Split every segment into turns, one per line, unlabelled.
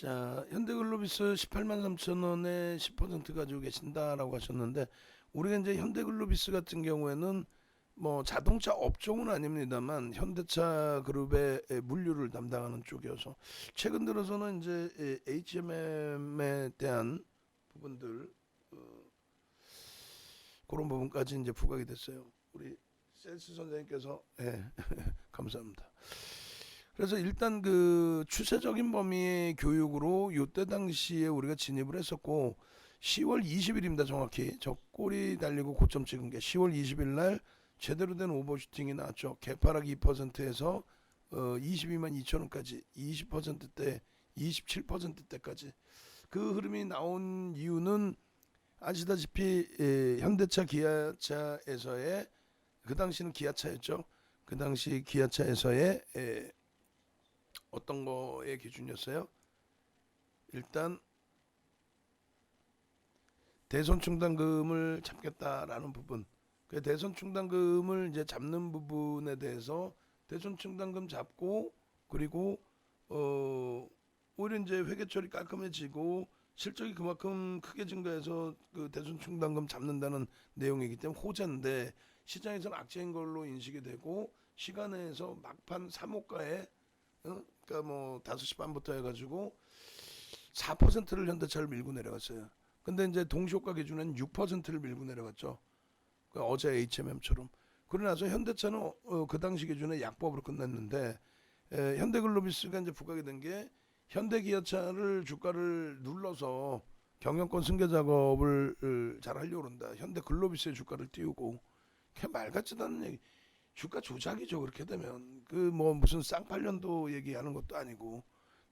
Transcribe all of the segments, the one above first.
자, 현대글로비스 18만 3천 원에 10% 가지고 계신다라고 하셨는데, 우리가 이제 현대글로비스 같은 경우에는 뭐 자동차 업종은 아닙니다만 현대차 그룹의 물류를 담당하는 쪽이어서 최근 들어서는 이제 HMM에 대한 부분들, 그런 부분까지 이제 부각이 됐어요. 우리 센스 선생님께서 감사합니다. 그래서 일단 그 추세적인 범위의 교육으로 요때 당시에 우리가 진입을 했었고, 10월 20일입니다 정확히. 저 꼬리 달리고 고점 찍은 게 10월 20일 날 제대로 된 오버슈팅이 나왔죠. 개파락 2%에서 22만 2천 원까지 20%대 27%대까지 그 흐름이 나온 이유는 아시다시피 현대차 기아차에서의, 그 당시는 기아차였죠. 그 당시 기아차에서의 어떤 거의 기준이었어요? 일단 대손 충당금을 잡겠다라는 부분. 그 대손 충당금을 이제 잡는 부분에 대해서 대손 충당금 잡고, 그리고 오히려 이제 회계 처리 깔끔해지고 실적이 그만큼 크게 증가해서 그 대손 충당금 잡는다는 내용이기 때문에 호재인데, 시장에서는 악재인 걸로 인식이 되고 시간에서 막판 3호가에 그러니까 뭐 5시 반부터 해가지고 4%를 현대차를 밀고 내려갔어요. 근데 이제 동시효과 기준은 6%를 밀고 내려갔죠. 그러니까 어제 HMM처럼. 그러고 나서 현대차는 그 당시 기준에 약법으로 끝났는데, 현대글로비스가 이제 부각이 된 게 현대기아차를 주가를 눌러서 경영권 승계 작업을 잘 하려고 그런다. 현대글로비스의 주가를 띄우고. 그냥 말 같지도 않은 얘기. 주가 조작이죠. 그렇게 되면 그 뭐 무슨 쌍팔년도 얘기하는 것도 아니고,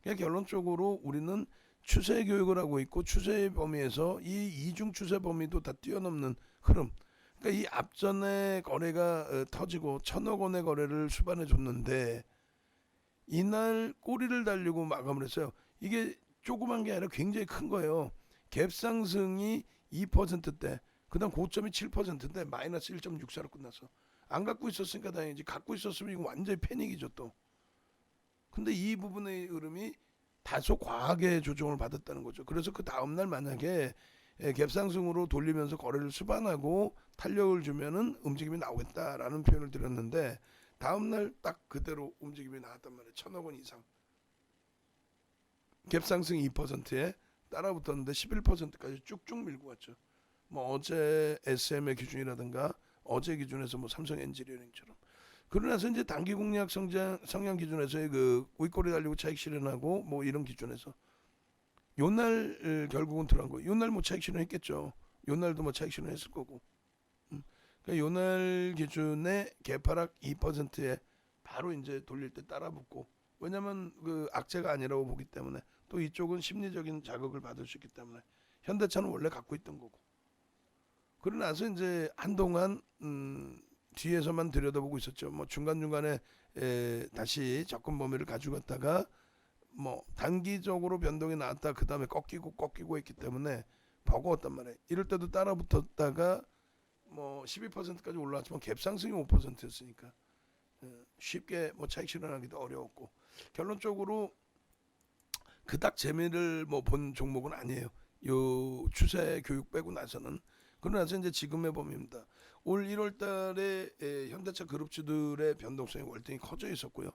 그냥 결론적으로 우리는 추세 교육을 하고 있고 추세의 범위에서 이 이중 추세 범위도 다 뛰어넘는 흐름. 그러니까 이 앞전에 거래가 터지고 1,000억 원의 거래를 수반해 줬는데 이날 꼬리를 달리고 마감을 했어요. 이게 조그만 게 아니라 굉장히 큰 거예요. 갭 상승이 2%대, 그다음 고점이 7%인데 마이너스 1.64로 끝났어. 안 갖고 있었으니까 다행이지. 갖고 있었으면 이거 완전히 패닉이죠 또. 근데 이 부분의 흐름이 다소 과하게 조정을 받았다는 거죠. 그래서 그 다음날 만약에 갭상승으로 돌리면서 거래를 수반하고 탄력을 주면은 움직임이 나오겠다라는 표현을 드렸는데, 다음날 딱 그대로 움직임이 나왔단 말이에요. 1,000억 원 이상. 갭상승 2%에 따라붙었는데 11%까지 쭉쭉 밀고 왔죠. 뭐 어제 SM의 기준이라든가 어제 기준에서 뭐 삼성 엔지니어링처럼. 그러나서 이제 단기 공략 성장 기준에서의 그 윗꼬리 달리고 차익 실현하고 뭐 이런 기준에서 요날 결국은 들어간 거예요. 요날 뭐 차익 실현했겠죠. 요날도 뭐 차익 실현했을 거고. 그러니까 요날 기준에 개파락 2%에 바로 이제 돌릴 때 따라붙고, 왜냐면 그 악재가 아니라고 보기 때문에, 또 이쪽은 심리적인 자극을 받을 수 있기 때문에 현대차는 원래 갖고 있던 거고. 그러고 나서 이제 한동안 뒤에서만 들여다보고 있었죠. 뭐 중간중간에 다시 접근 범위를 가지고 갔다가 뭐 단기적으로 변동이 나왔다 그 다음에 꺾이고 했기 때문에 버거웠단 말이에요. 이럴 때도 따라 붙었다가 뭐 12%까지 올라왔지만 갭 상승이 5%였으니까 쉽게 뭐 차익 실현하기도 어려웠고, 결론적으로 그닥 재미를 뭐 본 종목은 아니에요. 요 추세 교육 빼고 나서는. 그러나서 이제 지금의 범위입니다. 올 1월 달에 현대차 그룹주들의 변동성이 월등히 커져 있었고요.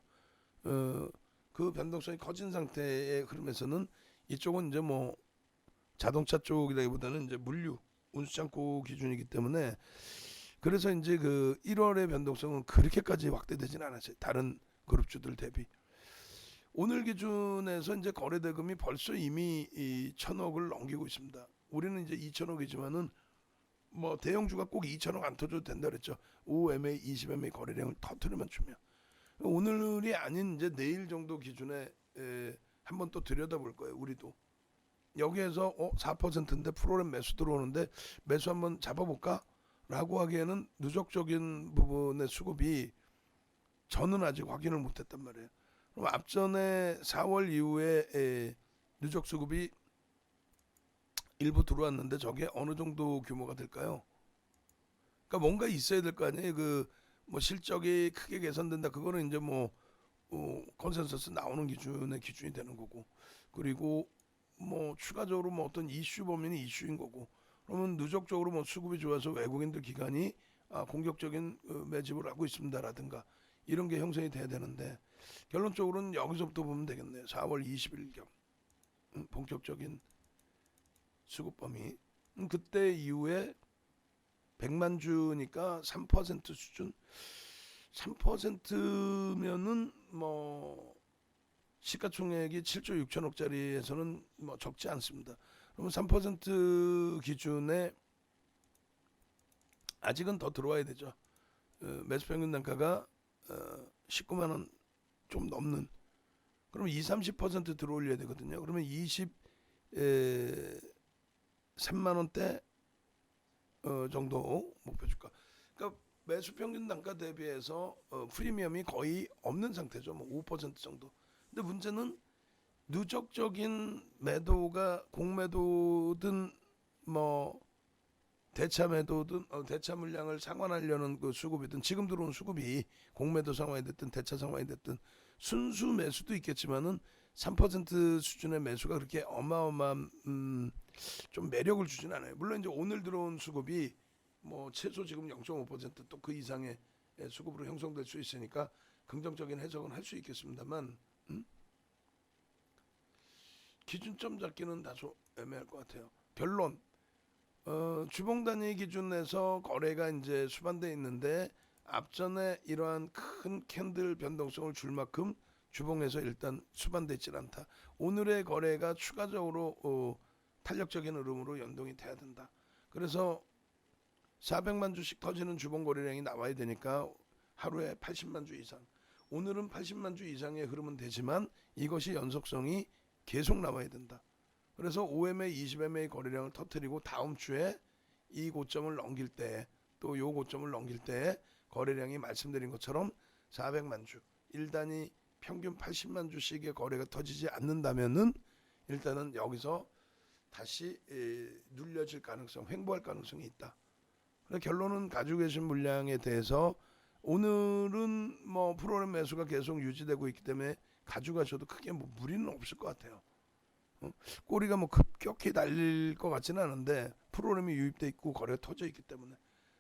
그 변동성이 커진 상태의 흐름에서는 이쪽은 이제 뭐 자동차 쪽이라기보다는 이제 물류, 운수창고 기준이기 때문에, 그래서 이제 그 1월의 변동성은 그렇게까지 확대되지는 않았어요. 다른 그룹주들 대비. 오늘 기준에서 이제 거래 대금이 벌써 이미 1,000억을 넘기고 있습니다. 우리는 이제 2,000억이지만은 뭐 대형주가 꼭 2,000억 안 터져도 된다 그랬죠. 5MA, 20MA 거래량을 터트리면 주면. 오늘이 아닌 이제 내일 정도 기준에 한번 또 들여다볼 거예요. 우리도. 여기에서 4%인데 프로그램 매수 들어오는데 매수 한번 잡아볼까? 라고 하기에는 누적적인 부분의 수급이 저는 아직 확인을 못했단 말이에요. 그럼 앞전에 4월 이후에 누적 수급이 일부 들어왔는데 저게 어느 정도 규모가 될까요? 그러니까 뭔가 있어야 될 거 아니에요. 그 뭐 실적이 크게 개선된다. 그거는 이제 뭐 컨센서스 나오는 기준의 기준이 되는 거고, 그리고 뭐 추가적으로 뭐 어떤 이슈 범위는 이슈인 거고, 그러면 누적적으로 뭐 수급이 좋아서 외국인들 기관이 공격적인 매집을 하고 있습니다라든가 이런 게 형성이 돼야 되는데, 결론적으로는 여기서부터 보면 되겠네요. 4월 20일경 본격적인 수급 범위. 그때 이후에 100만 주니까 3% 수준. 3%면은 뭐 시가총액이 7조 6천억짜리에서는 뭐 적지 않습니다. 그러면 3% 기준에 아직은 더 들어와야 되죠. 매수 평균 단가가 19만 원 좀 넘는. 그러면 20-30% 들어올려야 되거든요. 그러면 23만 원대 정도 목표 주가. 그러니까 매수 평균 단가 대비해서 프리미엄이 거의 없는 상태죠. 뭐 5% 정도. 근데 문제는 누적적인 매도가 공매도든 뭐 대차 매도든 대차 물량을 상환하려는 그 수급이든, 지금 들어온 수급이 공매도 상황이 됐든 대차 상황이 됐든 순수 매수도 있겠지만은 3% 수준의 매수가 그렇게 어마어마한 좀 매력을 주진 않아요. 물론 이제 오늘 들어온 수급이 뭐 최소 지금 0.5% 또 그 이상의 수급으로 형성될 수 있으니까 긍정적인 해석은 할 수 있겠습니다만, 기준점 잡기는 다소 애매할 것 같아요. 결론, 주봉 단위 기준에서 거래가 이제 수반돼 있는데, 앞전에 이러한 큰 캔들 변동성을 줄 만큼 주봉에서 일단 수반돼 있질 않다. 오늘의 거래가 추가적으로 탄력적인 흐름으로 연동이 돼야 된다. 그래서 400만 주씩 터지는 주봉 거래량이 나와야 되니까 하루에 80만 주 이상. 오늘은 80만 주 이상의 흐름은 되지만 이것이 연속성이 계속 나와야 된다. 그래서 5MA, 20MA 거래량을 터뜨리고 다음 주에 이 고점을 넘길 때, 또 요 고점을 넘길 때 거래량이 말씀드린 것처럼 400만 주, 1단위 평균 80만 주씩의 거래가 터지지 않는다면은 일단은 여기서 다시 눌려질 가능성, 횡보할 가능성이 있다. 결론은 가지고 계신 물량에 대해서 오늘은 뭐 프로그램 매수가 계속 유지되고 있기 때문에 가져가셔도 크게 뭐 무리는 없을 것 같아요. 꼬리가 뭐 급격히 달릴 것 같지는 않은데 프로그램이 유입돼 있고 거래가 터져 있기 때문에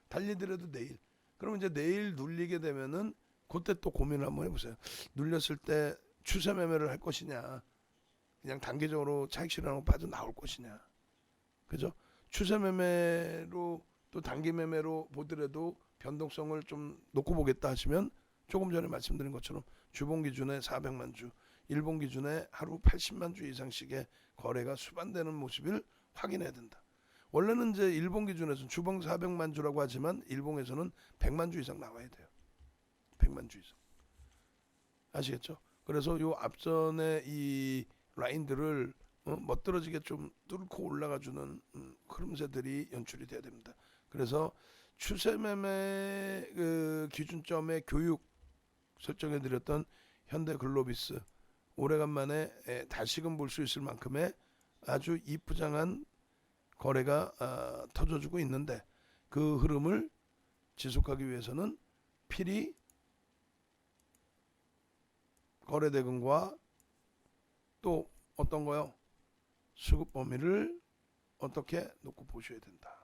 달리더라도 내일. 그럼 이제 내일 눌리게 되면은 그때 또 고민을 한번 해보세요. 눌렸을 때 추세 매매를 할 것이냐, 그냥 단기적으로 차익 실현하고 빠져 나올 것이냐, 그죠? 추세 매매로 또 단기 매매로 보더라도 변동성을 좀 놓고 보겠다 하시면 조금 전에 말씀드린 것처럼 주봉 기준에 400만 주, 일봉 기준에 하루 80만 주 이상씩의 거래가 수반되는 모습을 확인해야 된다. 원래는 이제 일봉 기준에서는 주봉 400만 주라고 하지만 일봉에서는 100만 주 이상 나와야 돼요. 100만 주 이상. 아시겠죠? 그래서 요 앞전에 이 라인들을 멋들어지게 좀 뚫고 올라가주는 흐름세들이 연출이 돼야 됩니다. 그래서 추세 매매 그 기준점의 교육 설정해드렸던 현대글로비스, 오래간만에 다시금 볼 수 있을 만큼의 아주 이쁘장한 거래가 터져주고 있는데, 그 흐름을 지속하기 위해서는 필히 거래대금과 또 어떤 거요? 수급 범위를 어떻게 놓고 보셔야 된다.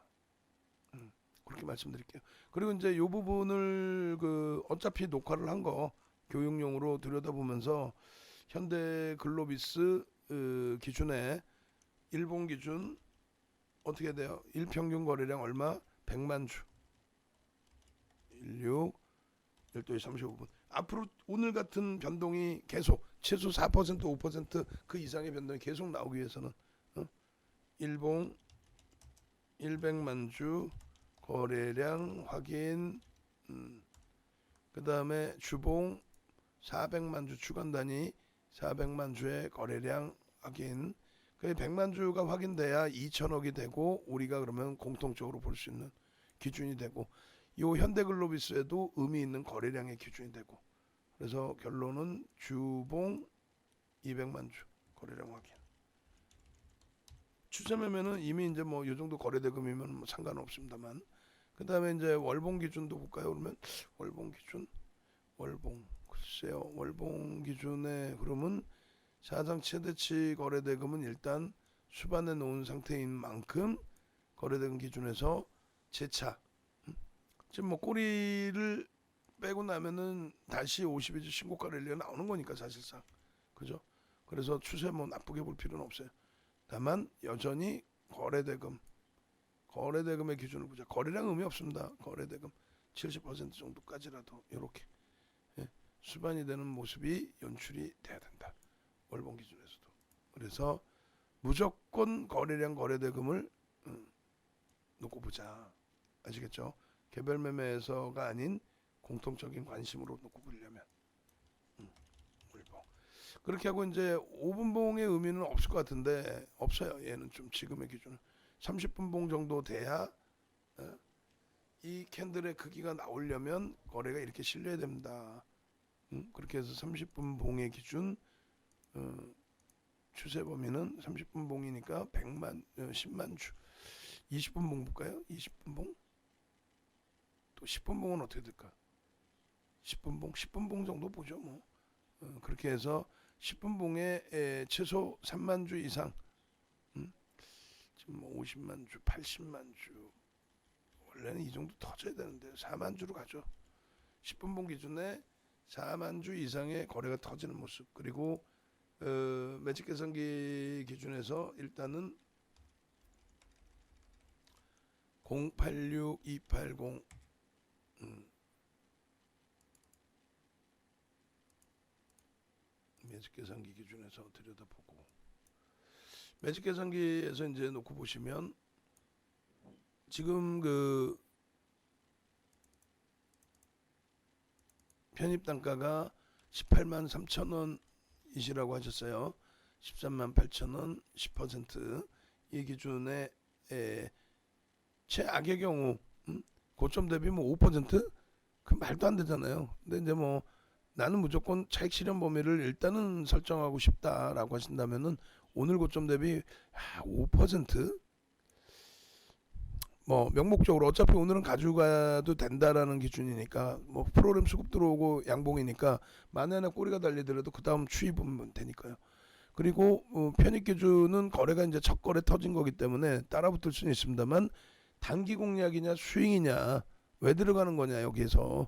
그렇게 말씀드릴게요. 그리고 이제 이 부분을 그 어차피 녹화를 한 거 교육용으로 들여다보면서 현대글로비스 기준에 일본 기준 어떻게 돼요? 일평균 거래량 얼마? 100만 주. 16 12시 35분. 앞으로 오늘 같은 변동이 계속 최소 4% 5%그 이상의 변동이 계속 나오기 위해서는 일봉 100만 주 거래량 확인, 그 다음에 주봉 400만 주 주간 단위 400만 주의 거래량 확인. 그 100만 주가 확인돼야 2천억이 되고 우리가 그러면 공통적으로 볼 수 있는 기준이 되고, 요 현대글로비스에도 의미 있는 거래량의 기준이 되고, 그래서 결론은 주봉 200만 주 거래량 확인. 추세 매매는 이미 이제 뭐 요 정도 거래대금이면 뭐 상관없습니다만, 그 다음에 이제 월봉 기준도 볼까요? 그러면 월봉 기준, 월봉 글쎄요. 월봉 기준에 그러면 사상 최대치 거래대금은 일단 수반해 놓은 상태인 만큼 거래대금 기준에서 재차 지금 뭐 꼬리를 빼고 나면은 다시 52주 신고가 랠리가 나오는 거니까 사실상 그죠? 그래서 추세 뭐 나쁘게 볼 필요는 없어요. 다만 여전히 거래대금의 기준을 보자. 거래량 의미 없습니다. 거래대금 70% 정도까지라도 이렇게 수반이 되는 모습이 연출이 돼야 된다. 월봉 기준에서도. 그래서 무조건 거래량 거래대금을 놓고 보자. 아시겠죠? 개별 매매에서가 아닌 공통적인 관심으로 놓고 보려면 월봉. 그렇게 하고 이제 5분 봉의 의미는 없을 것 같은데 없어요. 얘는 좀 지금의 기준은 30분 봉 정도 돼야 이 캔들의 크기가 나오려면 거래가 이렇게 실려야 됩니다. 그렇게 해서 30분 봉의 기준 추세 범위는 30분 봉이니까 100만 10만 주 20분 봉 볼까요? 20분 봉? 또 10분 봉은 어떻게 될까? 10분 봉 정도 보죠 뭐. 그렇게 해서 10분 봉에 최소 3만 주 이상 지금 뭐 50만 주 80만 주 원래는 이 정도 터져야 되는데 4만 주로 가죠. 10분 봉 기준에 4만 주 이상의 거래가 터지는 모습. 그리고 매직 계산기 기준에서 일단은 086280 매직 계산기 기준에서 들여다보고 매직 계산기에서 이제 놓고 보시면 지금 그 편입 단가가 18만 3천 원이시라고 하셨어요. 13만 8천 원 10%이 기준에 최악의 경우 고점 대비 뭐 5%? 그 말도 안 되잖아요. 근데 이제 뭐 나는 무조건 차익 실현 범위를 일단은 설정하고 싶다라고 하신다면은 오늘 고점 대비 5%? 뭐 명목적으로 어차피 오늘은 가져가도 된다라는 기준이니까 뭐 프로그램 수급 들어오고 양봉이니까 만에 하나 꼬리가 달리더라도 그 다음 추입은 되니까요. 그리고 편입 기준은 거래가 이제 첫 거래 터진 거기 때문에 따라붙을 수는 있습니다만 단기 공략이냐 스윙이냐 왜 들어가는 거냐 여기에서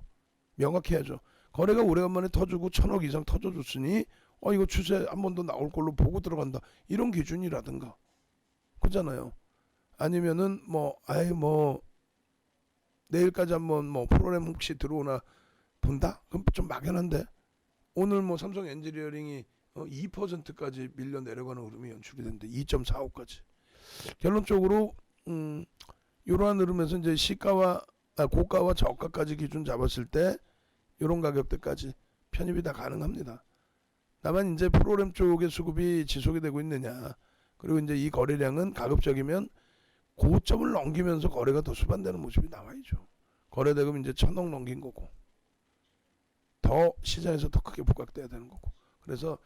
명확히 해야죠. 거래가 오래간만에 터지고 1,000억 이상 터져줬으니 이거 추세 한 번 더 나올 걸로 보고 들어간다. 이런 기준이라든가 그잖아요. 아니면은 뭐 내일까지 한번 뭐 프로그램 혹시 들어오나 본다? 그럼 좀 막연한데 오늘 뭐 삼성 엔지니어링이 2%까지 밀려 내려가는 흐름이 연출이 됐는데 2.45까지 결론적으로 이러한 흐름에서 이제 시가와 고가와 저가까지 기준 잡았을 때 이런 가격대까지 편입이 다 가능합니다. 다만 이제 프로그램 쪽의 수급이 지속이 되고 있느냐 그리고 이제 이 거래량은 가급적이면 고점을 넘기면서 거래가 더 수반되는 모습이 나와야죠. 거래대금 이제 1,000억 넘긴 거고 더 시장에서 더 크게 부각돼야 되는 거고 그래서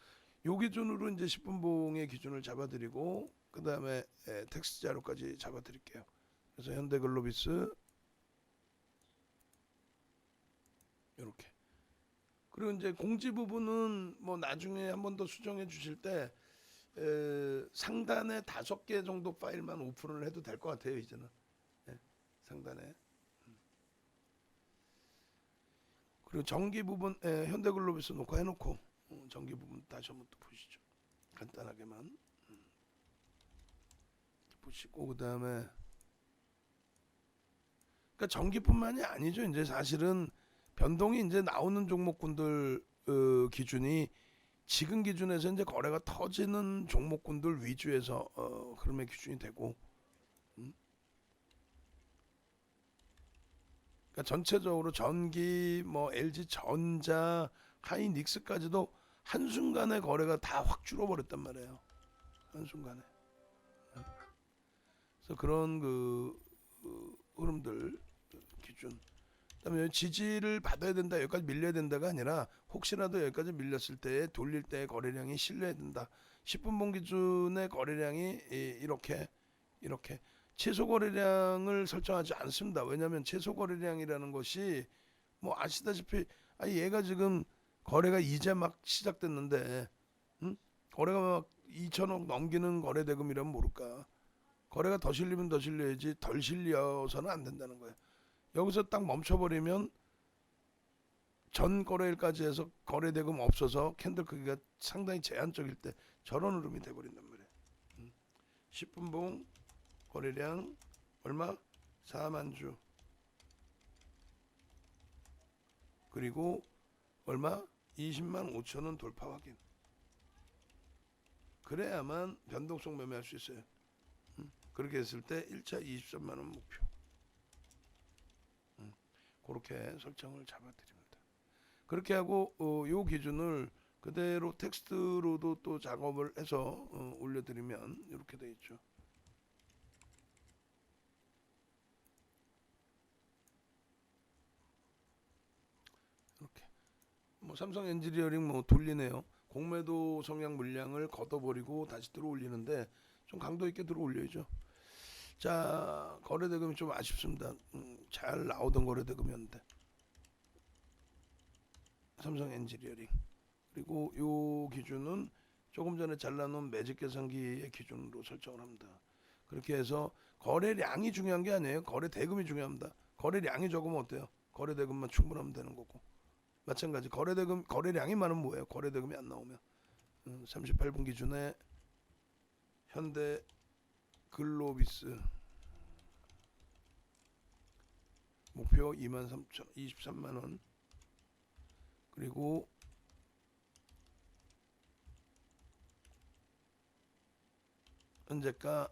요 기준으로 이제 10분 봉의 기준을 잡아드리고 그 다음에 텍스트 자료까지 잡아드릴게요. 그래서 현대글로비스 이렇게 그리고 이제 공지 부분은 뭐 나중에 한 번 더 수정해 주실 때 상단에 5개 정도 파일만 오픈을 해도 될 것 같아요 이제는 상단에 그리고 전기 부분 현대글로비스 녹화해놓고 전기 부분 다시 한번 또 보시죠. 간단하게만 보시고 그 다음에 그러니까 전기뿐만이 아니죠. 이제 사실은 변동이 이제 나오는 종목군들 기준이 지금 기준에서 이제 거래가 터지는 종목군들 위주에서 흐름의 기준이 되고 그러니까 전체적으로 전기 뭐 LG 전자 하이닉스까지도 한순간에 거래가 다 확 줄어버렸단 말이에요. 한순간에. 그래서 그런 흐름들 기준. 그다음에 지지를 받아야 된다, 여기까지 밀려야 된다가 아니라 혹시라도 여기까지 밀렸을 때 돌릴 때 거래량이 실려야 된다. 10분 봉 기준의 거래량이 이렇게 최소 거래량을 설정하지 않습니다. 왜냐하면 최소 거래량이라는 것이 뭐 아시다시피 얘가 지금 거래가 이제 막 시작됐는데, 응? 거래가 막 2천억 넘기는 거래 대금이라면 모를까. 거래가 더 실리면 더 실려야지 덜 실려서는 안 된다는 거예요. 여기서 딱 멈춰버리면 전 거래일까지 해서 거래 대금 없어서 캔들 크기가 상당히 제한적일 때 저런 흐름이 돼버린단 말이에요. 10분봉 거래량 얼마? 4만 주. 그리고 얼마? 20만 5천 원 돌파 확인. 그래야만 변동성 매매할 수 있어요. 그렇게 했을 때 1차 23만 원 목표. 그렇게 설정을 잡아드립니다. 그렇게 하고 요 기준을 그대로 텍스트로도 또 작업을 해서 올려드리면 이렇게 돼 있죠. 이렇게 뭐 삼성 엔지니어링 뭐 돌리네요. 공매도 성향 물량을 걷어버리고 다시 들어올리는데 좀 강도 있게 들어올려야죠. 자, 거래 대금이 좀 아쉽습니다. 잘 나오던 거래 대금이었는데 삼성 엔지니어링. 그리고 요 기준은 조금 전에 잘라놓은 매직 계산기의 기준으로 설정을 합니다. 그렇게 해서 거래량이 중요한 게 아니에요. 거래 대금이 중요합니다. 거래량이 적으면 어때요? 거래 대금만 충분하면 되는 거고. 마찬가지 거래 대금 거래량이 많으면 뭐예요? 거래 대금이 안 나오면 38분 기준에 현대 글로비스 목표 23만 원. 그리고 현재가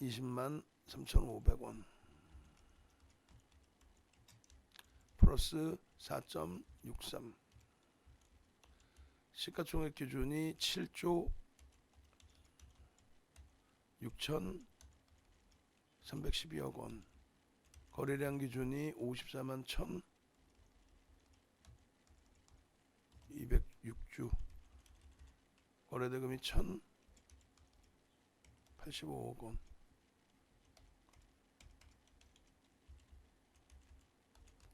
20만 3,500원 플러스 4.63. 시가총액 기준이 7조 6,312억 원. 거래량 기준이 54만 1,206주. 거래대금이 1,085억 원.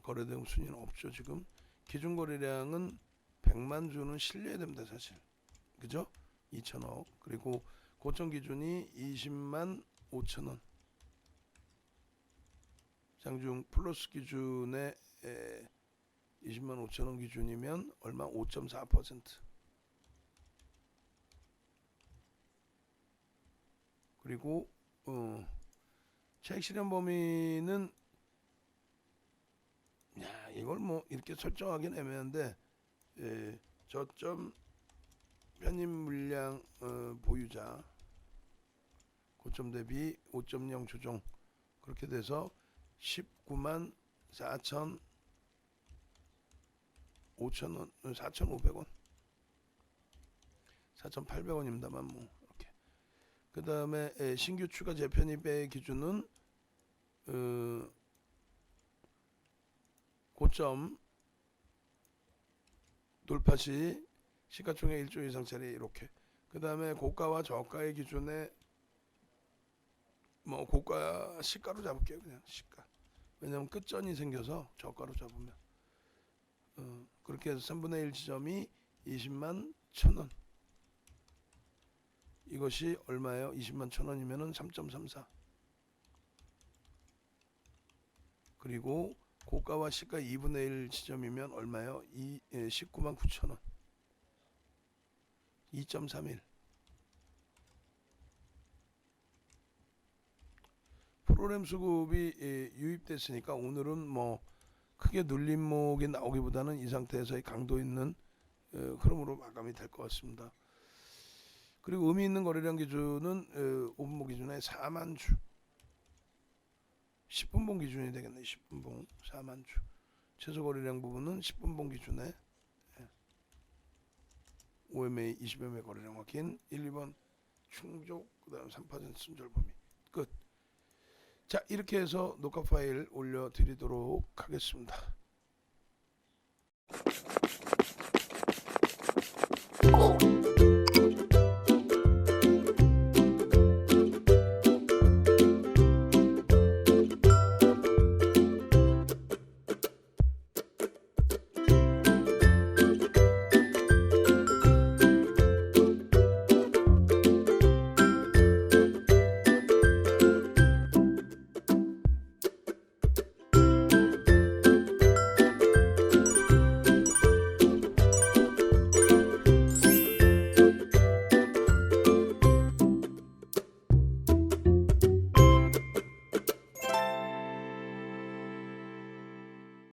거래대금 순위는 없죠 지금. 기준 거래량은 100만 주는 실려야 됩니다 사실. 그죠? 2천억. 그리고 고점 기준이 20만 5천 원. 장중 플러스 기준에 20만 5천 원 기준이면 얼마? 5.4%. 그리고 차익 실현 범위는 이걸 뭐 이렇게 설정하기는 애매한데 저점 편입 물량 보유자 고점 대비 5.0 조정 그렇게 돼서 19만 4천 5천원 4,500원 4,800원입니다만 뭐 이렇게. 그 다음에 신규 추가 재편입의 기준은 고점 돌파 시 시가총액 1조 이상짜리 이렇게. 그 다음에 고가와 저가의 기준에 뭐 고가 시가로 잡을게요. 그냥 시가. 왜냐면 끝전이 생겨서 저가로 잡으면 그렇게 해서 3분의 1 지점이 20만 1,000원. 이것이 얼마예요? 20만 1,000원이면은 3.34. 그리고 고가와 시가 2분의 1 지점이면 얼마예요? 19만 9,000원. 2.31. 프로그램 수급이 유입됐으니까 오늘은 뭐 크게 눌림목이 나오기보다는 이 상태에서의 강도 있는 흐름으로 마감이 될 것 같습니다. 그리고 의미 있는 거래량 기준은 5분봉 기준에 4만 주. 10분봉 기준이 되겠네. 10분봉 4만 주. 최소 거래량 부분은 10분봉 기준에 OMA 20여 거래량 확인. 1, 2번 충족. 그다음 3% 순절 범위. 끝. 자, 이렇게 해서 녹화 파일 올려드리도록 하겠습니다.